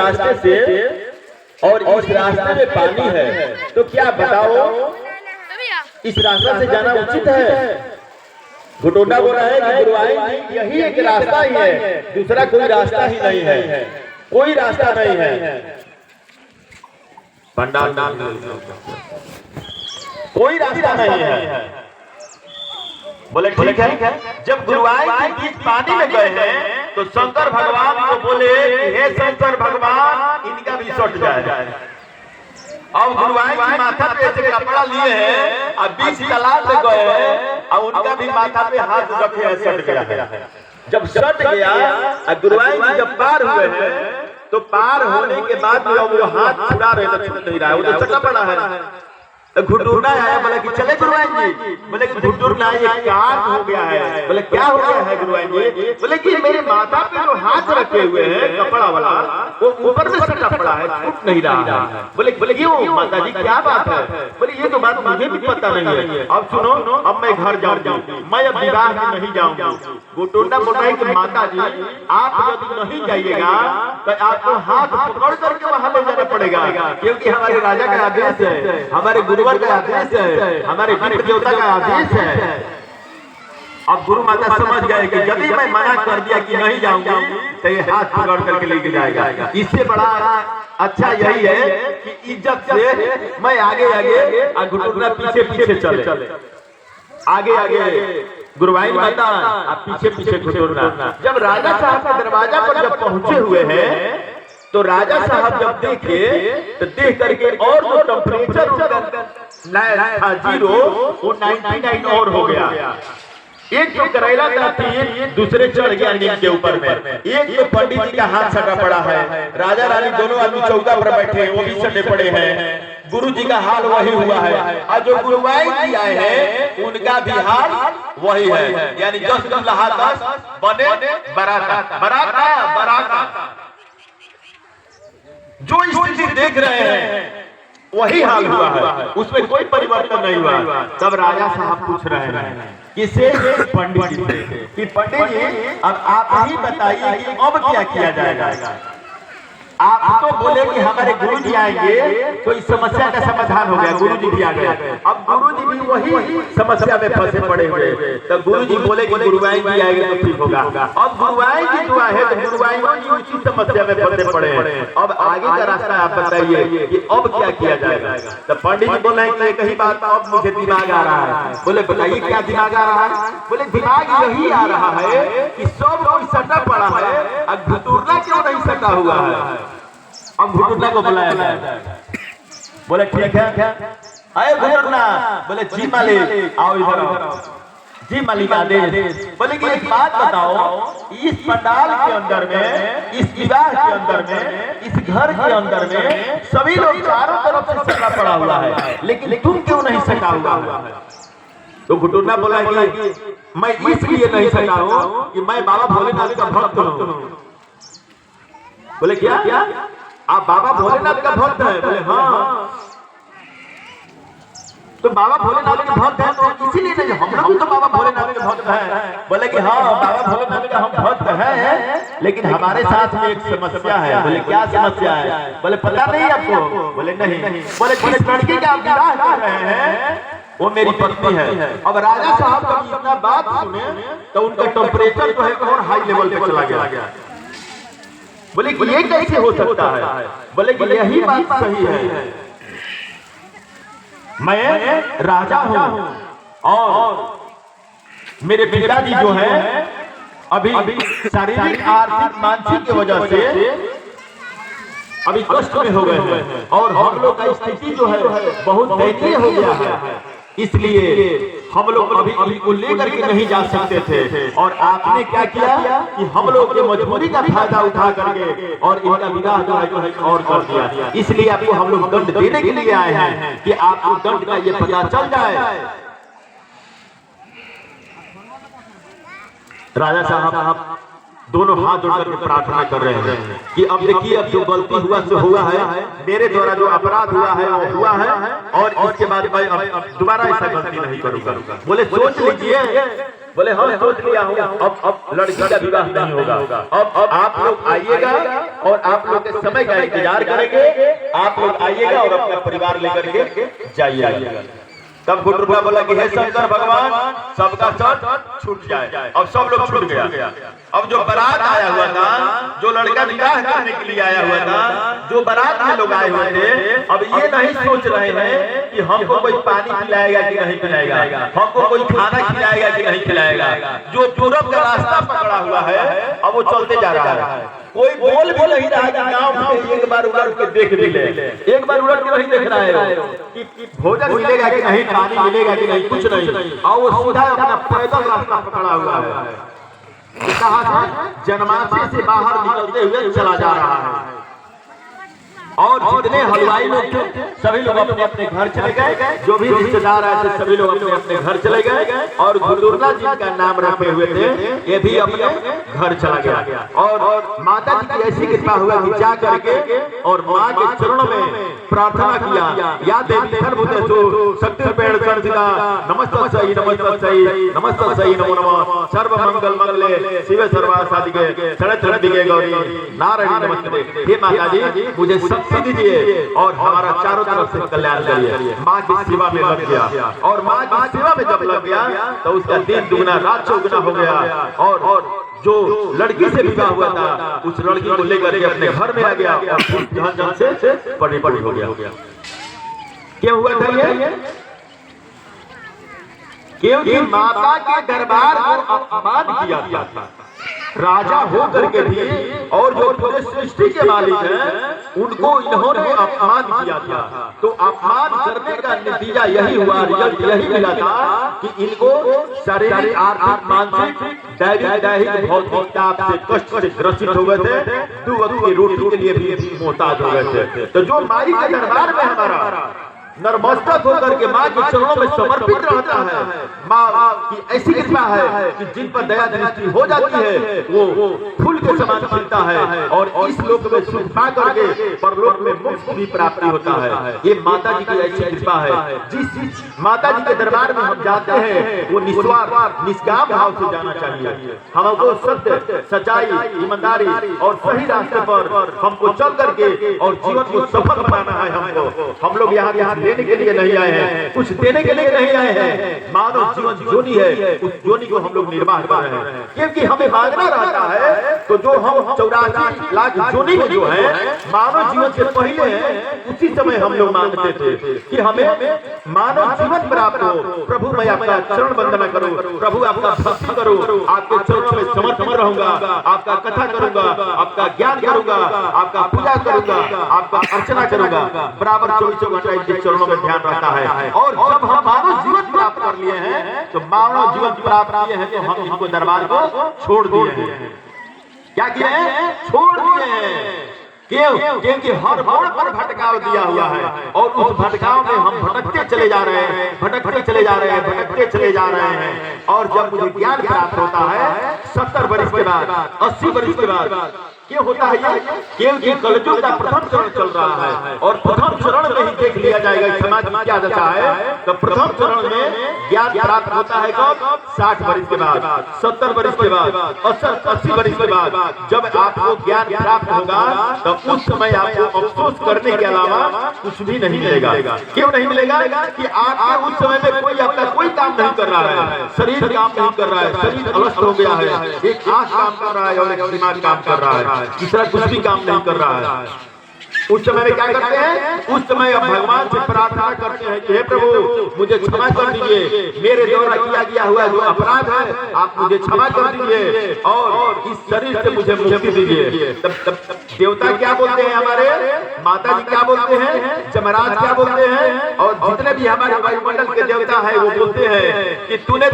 रास्ते से और इस रास्ते में पानी है, तो क्या बताओ इस रास्ते से जाना उचित है? घुटोना बोल रहा है कि गुरुआइन जी यही एक रास्ता ही है, दूसरा कोई रास्ता ही नहीं है, कोई रास्ता नहीं है। पंडाल कोई रास्ता नहीं है। बोले ठीक है। जब गुरुआइन जी बीच पानी में गए हैं तो शंकर भगवान को बोले हे शंकर भगवान इनका भी सट जाए। अब गुरुआइन जी माथा पे ऐसे कपड़ा लिए हैं और बीच तालाब में गए हैं और उनका भी माथा पे हाथ रखे हैं, सट गया है। जब सट गया और गुरुआइन जी जब पार हुए हैं तो पार होने के बाद वो हाथ छुड़ा रहे थे, छूट नहीं रहा है, वो तो चटा पड़ा है। घुटुरना आया, बोले कि चले गुरुआइन जी, बोले कि घुटुरना ये काट हो गया है। बोले क्या हो गया है गुरुआइन जी? बोले कि मेरे माथा पे जो हाथ रखे हुए हैं कपड़ा वाला वो ऊपर से सटा पड़ा है, छूट नहीं रहा है। बोले क्यों माता जी क्या बात है? बोले ये तो बात मुझे भी पता नहीं है। अब सुनो, अब मैं घर जाऊंगा, मैं अब विवाह में नहीं जाऊंगा। घुटुरना बोल रहा है कि माता जी आप यदि नहीं जाइएगा तो आपको हाथ पकड़ करके वहां ले जाना पड़ेगा, क्योंकि हमारे राजा का आदेश है, हमारे गुरुवर का आदेश है, हमारे पितृ देवता का आदेश है। अब गुरु माता समझ गए कि यदि मैं मना कर दिया कि नहीं जाऊंगा तो ये हाथ पकड़ करके लेके जाएगा। इससे बड़ा अच्छा यही है कि इज्जत से मैं आगे आगे और घुटुरना पीछे पीछे चले, आगे आगे गुरुआइन माता आप पीछे पीछे घुटुरना। जब राजा साहब के दरवाजा पर जब पहुंचे हुए हैं तो राजा साहब जब देखे तो देख करके और जो टेम्परेचर था 0 वो 99 और हो गया। एक तो करेला का तीर दूसरे चढ़ गया नीम के ऊपर में, एक तो पंडित जी का हाथ सटा पड़ा है, राजा रानी दोनों आदमी चौका पर बैठे हैं वो भी सटे पड़े हैं। गुरु जी का हाल वही हुआ है और जो गुरुआइन जी आए हैं उनका भी हाल वही है। यानी 10 दुल्हा 10 बने बराता, बराता बराता। जो स्थिति देख रहे हैं वही हाल हुआ है, उसमें कोई परिवर्तन नहीं हुआ। तब राजा साहब पूछ रहे हैं किसे? पंडित जी से कि पंडित जी अब आप ही बताइए कि अब क्या किया जाएगा। आप तो बोले कि हमारे गुरु जी आएंगे तो इस समस्या का समाधान हो गया, गुरु जी भी आ गए। अब गुरु जी भी वही समस्या में फंसे पड़े हुए। तो गुरु जी बोले कि गुरुआइन जी आएंगे तो ठीक होगा। अब गुरुआइन जी जो है तो गुरुआइन जी उसी समस्या में फंसे पड़े हैं। अब आगे का रास्ता आप बताइए कि अब क्या किया जाएगा। तो पंडित जी बोले कि एक ही बात अब मुझे दिमाग आ रहा है। बोले बताइए क्या दिमाग आ रहा है? बोले दिमाग यही आ रहा है कि सब कोई सटा पड़ा है और घुटुरना क्यों नहीं सटा हुआ है। अब घुटुरना को बुलाया गया, बोले ठीक है अरे घुटुरना, बोले जी मालिक आओ इधर आओ। जी मालिक आदेश। बोले कि एक बात बताओ, इस पंडाल के अंदर में, इस विवाह के अंदर में, इस घर के अंदर में सभी लोग चारों तरफ से सटा पड़ा हुआ है, लेकिन तुम क्यों नहीं सटा हुआ है? तो घुटुरना बोला कि मैं इसलिए नहीं सटा हूं कि मैं बाबा भोलेनाथ का भक्त हूं। बोले क्या आप बाबा भोलेनाथ का भक्त है? बोले हाँ। तो बाबा भोलेनाथ के भक्त हैं तो इसीलिए नहीं, हम लोग तो बाबा भोलेनाथ के भक्त हैं। बोले कि हाँ बाबा भोलेनाथ का हम भक्त हैं, लेकिन हमारे साथ में एक समस्या है। बोले क्या समस्या है? बोले पता नहीं आपको? बोले नहीं। बोले जिस लड़की का आप विवाह कर रहे हैं वो मेरी पत्नी है। अब राजा साहब जब इतना बात सुने तो उनका टेम्परेचर जो है और हाई लेवल पे चला गया। बोले कि ये कैसे हो सकता है? बोले कि यही बात सही है, मैं राजा हूं और मेरे पिताजी जो है अभी शारीरिक आर्थिक मानसिक की वजह से अभी कष्ट में हो गए हैं और हम लोग का स्थिति जो है बहुत दयनीय हो गया है, इसलिए हम लोग अभी इनको लेकर के नहीं जा सकते थे। और आपने क्या किया कि हम लोग के मजबूरी का फायदा उठा करके और इनका विवाह जो है और कर दिया। इसलिए आपको हम लोग दंड देने के लिए आए हैं कि आपको दंड का ये पता चल जाए। राजा साहब दोनों हाथ जोड़कर के प्रार्थना कर रहे हैं कि अब देखिए, अब जो गलती हुआ सो हुआ है, मेरे द्वारा जो अपराध हुआ है वो हुआ है, और इसके बाद मैं अब दोबारा ऐसा गलती नहीं करूंगा। बोले सोच लीजिए, बोले हाँ सोच लिया हूँ, अब लड़की का विवाह नहीं होगा। अब आप लोग आइएगा और आप लोग के समय का इंतजार करेंगे, आप लोग आइएगा और अपना परिवार लेकर के जाइएगा। तब गुटरुपा बोला कि हे शंकर भगवान, सबका शर्त छूट जाए। अब सब लोग छूट गया। अब जो बारात आया हुआ था, जो लड़का निकाह करने के लिए आया हुआ था, जो बारात में लोग आए हुए थे, अब ये नहीं सोच रहे हैं कि हमको कोई पानी पिलाएगा कि नहीं पिलाएगा, हमको कोई खाना खिलाएगा कि नहीं खिलाएगा। जो पूरब का रास्ता पकड़ा हुआ है, अब वो चलते जा रहा है। कोई बोल भी नहीं रहा कि गांव में एक बार उलट के देख भी ले, एक बार उलट के नहीं देख रहा है कि भोजन मिलेगा कि नहीं, पानी मिलेगा कि नहीं, कुछ नहीं। और वो सीधा अपना पैदल रास्ता पकड़ा हुआ है, कहां से जनमानसी से बाहर निकलते हुए चला जा रहा है। और जितने हलवाई लोग थे सभी लोग अपने अपने घर चले गए, जो भी रिश्तेदार आए थे सभी लोग अपने अपने घर चले गए, और गुरुदुर्गा जी का नाम रखे हुए थे ये भी अपने घर चला गया। और माता जी की ऐसी कृपा हुआ कि जा करके और माँ के चरणों में प्रार्थना किया, या देवी सर्वभूतेषु शक्तिरूपेण संस्थिता नमस्तस्यै नमस्तस्यै नमस्तस्यै नमो नमः सर्व मंगल मंगले शिवे सर्वासाधिके शरण्ये गौरी नारायणी नमस्ते। हे माता जी, मुझे शक्ति दीजिए और हमारा चारों तरफ से कल्याण करिए। माँ की सेवा में लग गया, और माँ की सेवा में जब लग गया तो उसका दिन दुगना रात चौगुना हो गया। और जो लड़की से विवाह हुआ था, उस लड़की को लेकर के अपने घर में आ गया और जहां जहां से पड़ी हो गया। क्या हुआ था ये? क्योंकि माता के दरबार को अपमान किया था, राजा हो करके भी, और जो पूरे सृष्टि के मालिक हैं उनको इन्होंने अपमान किया था। तो अपमान करने का नतीजा यही हुआ, रिजल्ट यही मिला था कि इनको शारीरिक आर्थिक मानसिक दैहिक भौतिक ताप से कष्ट से ग्रसित हो गए थे, 2 वक्त की रोटी के लिए भी मोहताज हो गए थे। तो जो माई के दरबार में हमारा नर्मस्तक होकर के माँ के चरणों में समर्पित रहता है, माँ की ऐसी कृपा है कि जिन पर दया दृष्टि हो जाती है वो फूल के समान खिलता है, और इस लोक में सुख पा करके परलोक में मोक्ष की प्राप्ति होता है। ये माता जी की ऐसी कृपा है। जिस माता जी के दरबार में हम जाते हैं वो निस्वार्थ निष्काम भाव से जाना चाहिए। हमको सत्य सच्चाई ईमानदारी और सही रास्ते पर हमको चल करके और जीवन को सफल बनाना है। हम लोग यहाँ देने के लिए नहीं आए हैं, कुछ देने के लिए नहीं आए हैं। मानव जीवन जोनी है, उस जोनी को हम लोग निर्वाह कर रहे हैं, क्योंकि हमें मांगना रहता है। तो जो हम 84 लाख जोनी में जो है मानव जीवन से पहले है, उसी समय हम लोग मांगते थे कि हमें मानव जीवन प्राप्त हो। प्रभु मैं आपका चरण वंदना करूं, प्रभु आपका भक्ति करूं, आपके चरणों में समर्पित रहूंगा, आपका कथा करूंगा, आपका ज्ञान करूंगा, आपका पूजा करूंगा, आपका अर्चना करूंगा। बराबर 24 घंटा चरणों में ध्यान रहता है। और जब हम मानव जीवन प्राप्त कर लिए हैं, तो मानव जीवन प्राप्त किए हैं, तो हम इनको दरबार को छोड़ दिए हैं। क्या किए हैं? छोड़ दिए हैं। क्यों? क्योंकि हर मोड़ पर भटकाव दिया हुआ है, और उस भटकाव में हम भटकते चले जा रहे हैं, भटकते चले जा रहे हैं, भटकते चले जा रहे हैं। और जब मुझे ज्ञान प्राप्त होता है 70 वर्ष के बाद, 80 वर्ष के बाद, क्यों होता है ये? क्योंकि कलयुग का प्रथम चरण चल रहा है, और प्रथम चरण में ही देख लिया जाएगा समाज में क्या दशा है। तो प्रथम चरण में ज्ञान प्राप्त होता है कब? 60 वर्ष के बाद, 70 वर्ष के बाद, 80 वर्ष के बाद। जब आपको ज्ञान प्राप्त होगा तो उस समय आपको अफसोस करने के अलावा कुछ भी नहीं मिलेगा। क्यों नहीं मिलेगा? कि आपके उस समय में कोई आपका कोई काम नहीं कर रहा है, शरीर काम नहीं कर रहा है, शरीर अलस्त हो गया है, एक आंख काम कर रहा है और एक दिमाग काम कर रहा है, तीसरा कुछ भी काम नहीं कर रहा है। उस समय में क्या करते हैं? उस समय हम भगवान से प्रार्थना करते हैं कि हे प्रभु मुझे क्षमा कर दीजिए, मेरे द्वारा किया गया हुआ जो अपराध है आप मुझे क्षमा कर दीजिए, और इस शरीर से मुझे मुक्ति दीजिए। तब देवता क्या बोलते हैं? हमारे माता जी क्या बोलते हैं? जमराज क्या बोलते हैं? और जितने भी हमारे वायुमंडल के देवता है वो बोलते हैं कि तूने